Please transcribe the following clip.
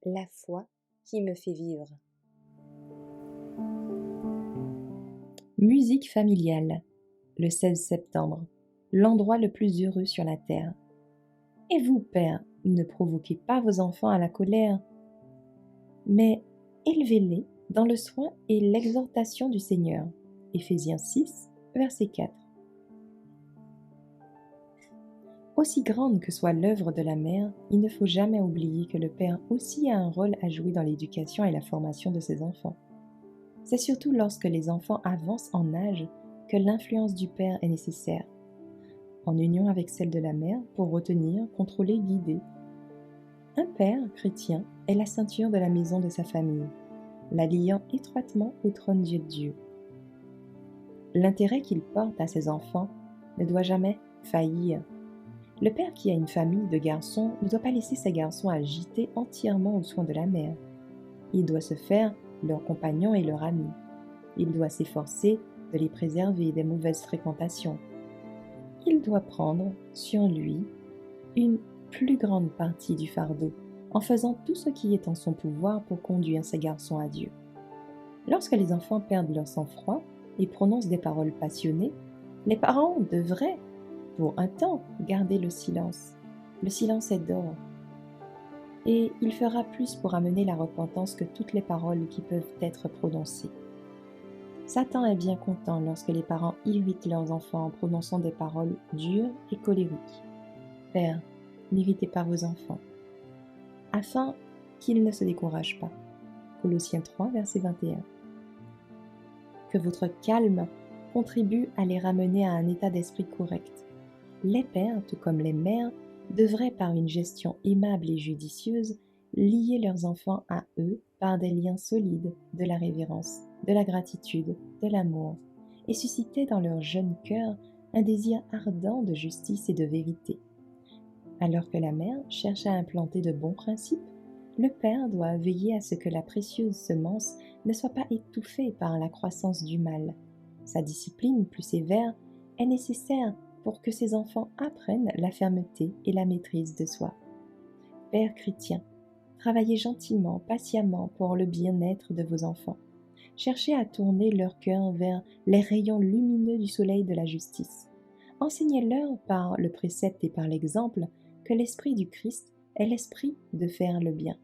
La foi qui me fait vivre. Musique familiale, le 16 septembre, l'endroit le plus heureux sur la terre. Et vous, pères, ne provoquez pas vos enfants à la colère, mais élevez-les dans le soin et l'exhortation du Seigneur. Éphésiens 6, verset 4. Aussi grande que soit l'œuvre de la mère, il ne faut jamais oublier que le père aussi a un rôle à jouer dans l'éducation et la formation de ses enfants. C'est surtout lorsque les enfants avancent en âge que l'influence du père est nécessaire, en union avec celle de la mère pour retenir, contrôler, guider. Un père chrétien est la ceinture de la maison de sa famille, la liant étroitement au trône de Dieu. L'intérêt qu'il porte à ses enfants ne doit jamais faillir. Le père qui a une famille de garçons ne doit pas laisser ses garçons agiter entièrement aux soins de la mère. Il doit se faire leur compagnon et leur ami. Il doit s'efforcer de les préserver des mauvaises fréquentations. Il doit prendre sur lui une plus grande partie du fardeau en faisant tout ce qui est en son pouvoir pour conduire ses garçons à Dieu. Lorsque les enfants perdent leur sang-froid et prononcent des paroles passionnées, les parents devraient, pour un temps, garder le silence. Le silence est d'or. Et il fera plus pour amener la repentance que toutes les paroles qui peuvent être prononcées. Satan est bien content lorsque les parents irritent leurs enfants en prononçant des paroles dures et colériques. Père, n'irritez pas vos enfants, afin qu'ils ne se découragent pas. Colossiens 3, verset 21. Que votre calme contribue à les ramener à un état d'esprit correct. Les pères, tout comme les mères, devraient, par une gestion aimable et judicieuse, lier leurs enfants à eux par des liens solides de la révérence, de la gratitude, de l'amour, et susciter dans leur jeune cœur un désir ardent de justice et de vérité. Alors que la mère cherche à implanter de bons principes, le père doit veiller à ce que la précieuse semence ne soit pas étouffée par la croissance du mal. Sa discipline plus sévère est nécessaire pour que ses enfants apprennent la fermeté et la maîtrise de soi. Père chrétien, travaillez gentiment, patiemment pour le bien-être de vos enfants. Cherchez à tourner leur cœur vers les rayons lumineux du soleil de la justice. Enseignez-leur par le précepte et par l'exemple que l'esprit du Christ est l'esprit de faire le bien.